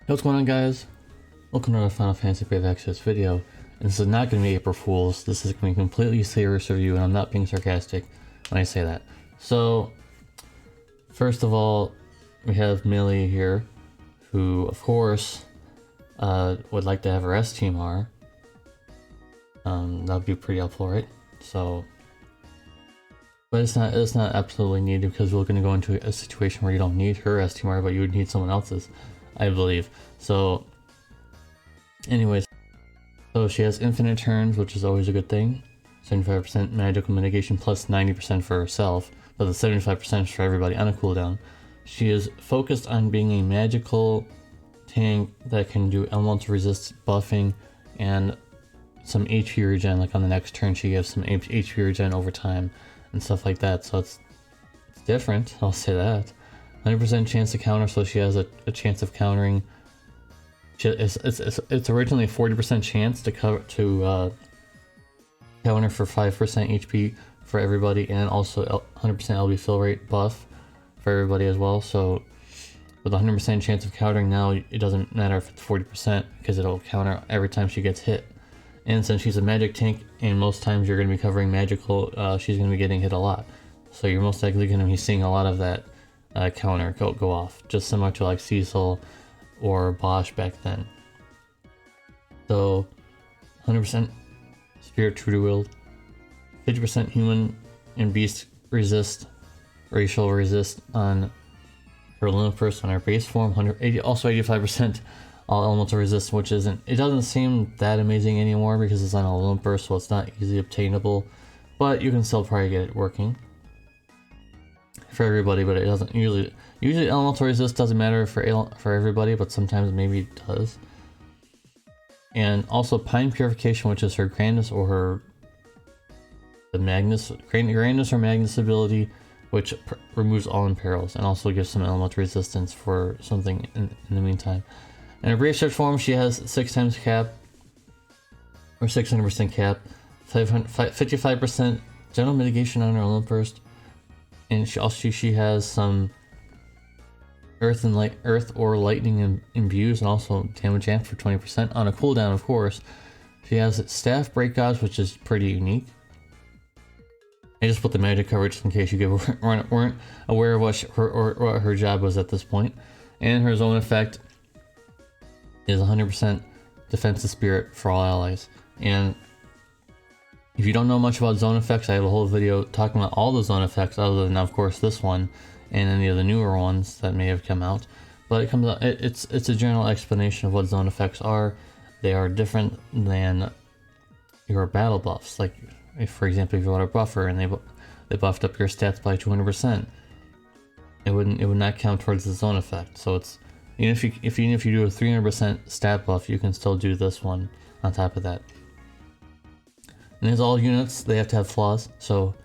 What's going on, guys? Welcome to another Final Fantasy Brave Exvius video. And this is not going to be April Fool's. This is going to be a completely serious review, and I'm not being sarcastic when I say that. So, first of all, we have Melia here, who, of course, would like to have her S-Team-R. That would be pretty helpful, right? So, but it's not absolutely needed, because we're going to go into a situation where you don't need her S-Team-R, but you would need someone else's, I believe. So, anyways, so she has infinite turns, which is always a good thing. 75% magical mitigation plus 90% for herself, but the 75% is for everybody on a cooldown. She is focused on being a magical tank that can do elemental resist buffing and some HP regen. Like on the next turn, she gives some HP regen over time and stuff like that. So it's different, I'll say that. 100% chance to counter, so she has a chance of countering. It's originally a 40% chance to counter for 5% HP for everybody, and also 100% LB fill rate buff for everybody as well. So with 100% chance of countering now, it doesn't matter if it's 40% because it'll counter every time she gets hit. And since she's a magic tank, and most times you're going to be covering magical, she's going to be getting hit a lot. So you're most likely going to be seeing a lot of that counter go off, just similar to like Cecil or Bosch back then. So 100% spirit true to will, 50% human and beast resist, racial resist on her Olympus on her base form, also 85% all elemental resist, which it doesn't seem that amazing anymore because it's on Olympus, so it's not easily obtainable, but you can still probably get it working for everybody. But it doesn't usually elemental resist doesn't matter for everybody, but sometimes maybe it does. And also Pine Purification, which is her grandness or her grandness or Magnus ability, which removes all imperils and also gives some elemental resistance for something in the meantime. In her Brave Shift form, she has 6 times cap or 600% cap, 55% general mitigation on her Olympus. And she has some earth or lightning imbues, and also damage amp for 20% on a cooldown. Of course, she has staff break dodge, which is pretty unique. I just put the magic coverage in case you weren't aware of what her job was at this point. And her zone effect is 100% defensive spirit for all allies. And if you don't know much about zone effects, I have a whole video talking about all the zone effects other than, of course, this one and any of the newer ones that may have come out. But it's a general explanation of what zone effects are. They are different than your battle buffs. Like, for example, if you want a buffer and they buffed up your stats by 200%, it would not count towards the zone effect. So it's even if you do a 300% stat buff, you can still do this one on top of that. And as all units, they have to have flaws. So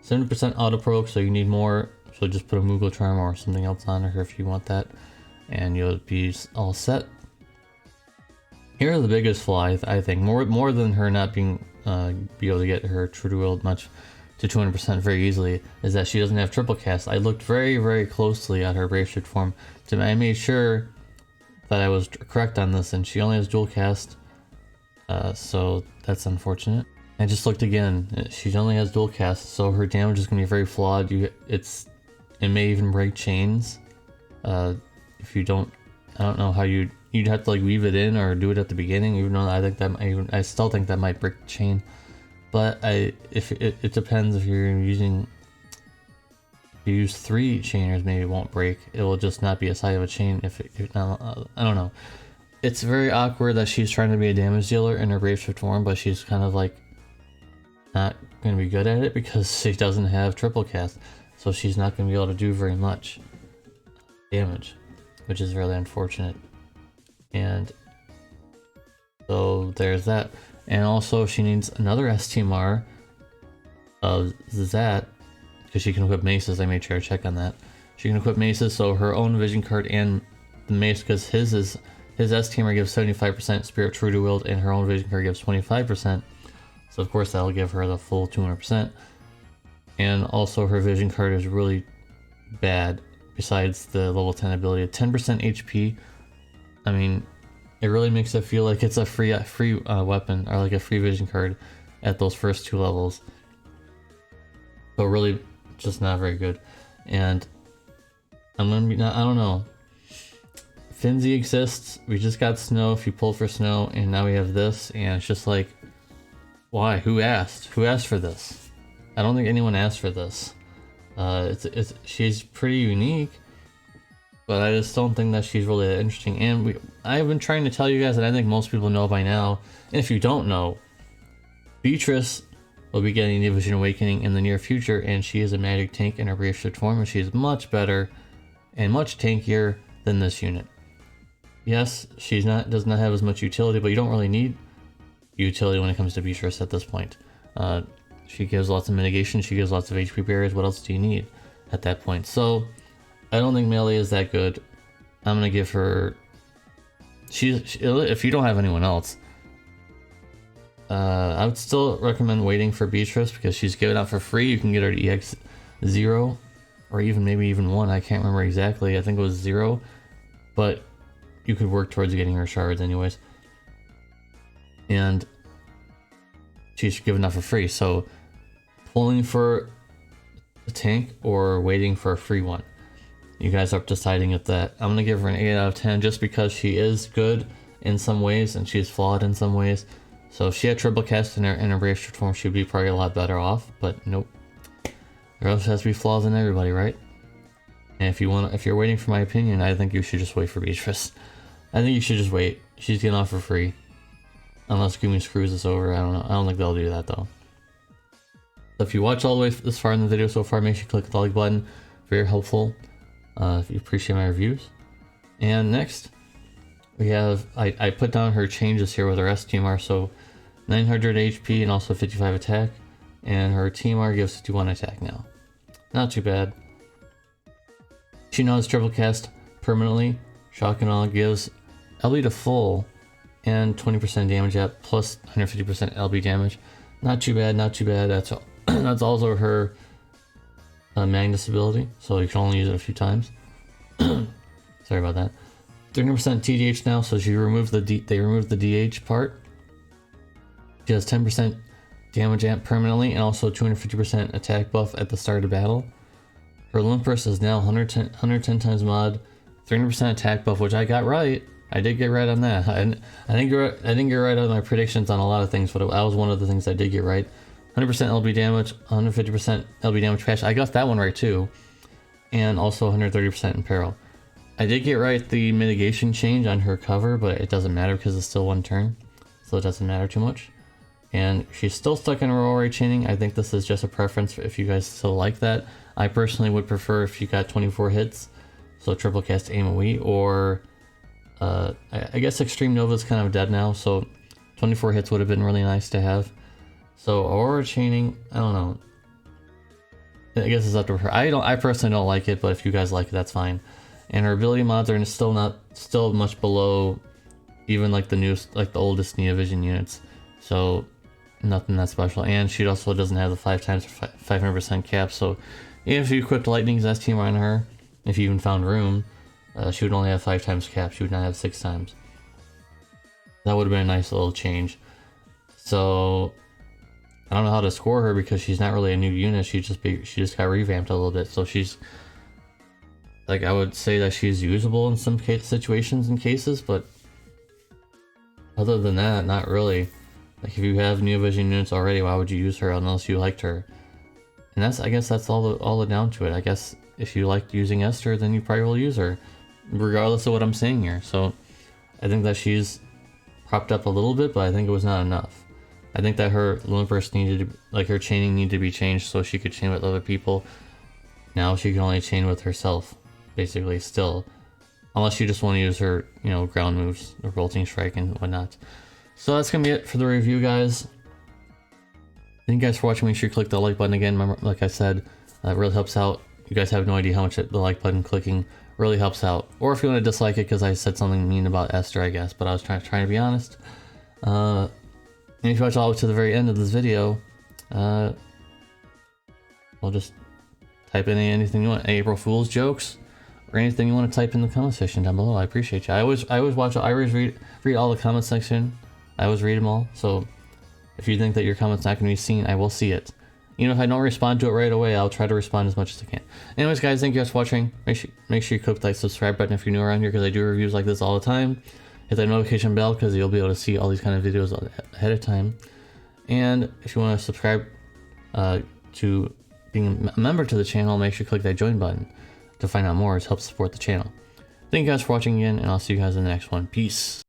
70% auto proc, so you need more. So just put a Moogle charm or something else on her if you want that, and you'll be all set. Here's the biggest flaw, I think, more than her not being be able to get her true to will much to 200% very easily, is that she doesn't have triple cast. I looked very, very closely at her Brave Shift form. I made sure that I was correct on this, and she only has dual cast, so that's unfortunate. I just looked again. She only has dual cast, so her damage is going to be very flawed. It may even break chains. If you don't, I don't know how you'd have to like weave it in or do it at the beginning. Even though I still think that might break the chain. But it depends if you're using. If you use 3 chainers, maybe it won't break. It will just not be as high of a chain if not. I don't know. It's very awkward that she's trying to be a damage dealer in her Brave Shift form, but she's kind of like not going to be good at it because she doesn't have triple cast, so she's not going to be able to do very much damage, which is really unfortunate. And so there's that. And also she needs another S-Team-R of that, because she can equip maces. I made sure to check on that. She can equip maces, so her own vision card and the mace, because his S-Teamer gives 75% Spirit True to Wield, and her own vision card gives 25%. So of course that'll give her the full 200%. And also her vision card is really bad, besides the level 10 ability. 10% HP, I mean, it really makes it feel like it's a free weapon, or like a free vision card at those first 2 levels. So really just not very good. And I'm gonna be, I don't know. Finzi exists, we just got Snow if you pull for Snow, and now we have this, and it's just like, why? Who asked? Who asked for this? I don't think anyone asked for this. She's pretty unique, but I just don't think that she's really that interesting. And I've been trying to tell you guys, and I think most people know by now, and if you don't know, Beatrice will be getting the Vision Awakening in the near future, and she is a magic tank in a reissued form, and she's much better and much tankier than this unit. Yes, does not have as much utility, but you don't really need utility when it comes to Beatrice at this point. She gives lots of mitigation, she gives lots of HP barriers. What else do you need at that point? So I don't think Melia is that good. I'm gonna give her, if you don't have anyone else, I would still recommend waiting for Beatrice, because she's given out for free. You can get her to EX 0, or maybe even 1, I can't remember exactly. I think it was 0, but you could work towards getting her shards anyways. And she's given out for free, so pulling for a tank or waiting for a free one, you guys are deciding at that. I'm gonna give her an 8 out of 10 just because she is good in some ways and she's flawed in some ways. So if she had triple cast in her reissued form, she'd be probably a lot better off, but nope. There also has to be flaws in everybody, right? And if you're waiting for my opinion, I think you should just wait for Beatrice. I think you should just wait. She's getting off for free. Unless Gumi screws us over, I don't know. I don't think they'll do that though. So if you watch all the way this far in the video so far, make sure you click the like button. Very helpful if you appreciate my reviews. And next, we have, I put down her changes here with her S-Teamer, so 900 HP and also 55 attack. And her TMR gives 51 attack now. Not too bad. She knows triple cast permanently. Shock and Awe gives LB to full and 20% damage at plus 150% LB damage. Not too bad, not too bad. That's also her Magnus ability, so you can only use it a few times. Sorry about that. 30% TDH now, so they removed the DH part. She has 10% damage amp permanently and also 250% attack buff at the start of battle. Her Olympus is now 110 times mod, 300% attack buff, which I got right. I did get right on that. I didn't get right on my predictions on a lot of things, but that was one of the things I did get right. 100% LB damage, 150% LB damage patch. I got that one right too. And also 130% in peril. I did get right the mitigation change on her cover, but it doesn't matter because it's still one turn. So it doesn't matter too much. And she's still stuck in Rework chaining. I think this is just a preference if you guys still like that. I personally would prefer if you got 24 hits. So triple cast aim AoE, or I guess Extreme Nova is kind of dead now, so 24 hits would have been really nice to have. So Aurora chaining, I don't know. I guess it's up to her. I personally don't like it, but if you guys like it, that's fine. And her ability mods are still much below even like the oldest Neo Vision units. So nothing that special. And she also doesn't have the 5 times 500% cap. So even if you equipped Lightning's S-Team on her, if you even found room, she would only have 5 times cap. She would not have 6 times. That would have been a nice little change. So I don't know how to score her because she's not really a new unit. She just got revamped a little bit. So she's like, I would say that she's usable in some situations and cases, but other than that, not really. Like if you have Neo Vision units already, why would you use her unless you liked her? And I guess that's all the down to it. I guess if you liked using Esther, then you probably will use her, regardless of what I'm saying here. So I think that she's propped up a little bit, but I think it was not enough. I think that her Olympus her chaining needed to be changed so she could chain with other people. Now she can only chain with herself, basically, still. Unless you just want to use her, ground moves, the Rolting Strike and whatnot. So that's going to be it for the review, guys. Thank you guys for watching. Make sure you click the like button again. Remember, like I said, it really helps out. You guys have no idea how much the like button clicking really helps out. Or if you want to dislike it because I said something mean about Esther, I guess. But I was trying to be honest. And if you watch all the way to the very end of this video, well, just type in anything you want. April Fool's jokes or anything you want to type in the comment section down below. I appreciate you. I always read all the comment section. I always read them all. So if you think that your comment's not going to be seen, I will see it. If I don't respond to it right away, I'll try to respond as much as I can. Anyways, guys, thank you guys for watching. Make sure you click that subscribe button if you're new around here, because I do reviews like this all the time. Hit that notification bell because you'll be able to see all these kind of videos ahead of time. And if you want to subscribe to being a member to the channel, make sure you click that join button to find out more. It helps support the channel. Thank you guys for watching again, and I'll see you guys in the next one. Peace.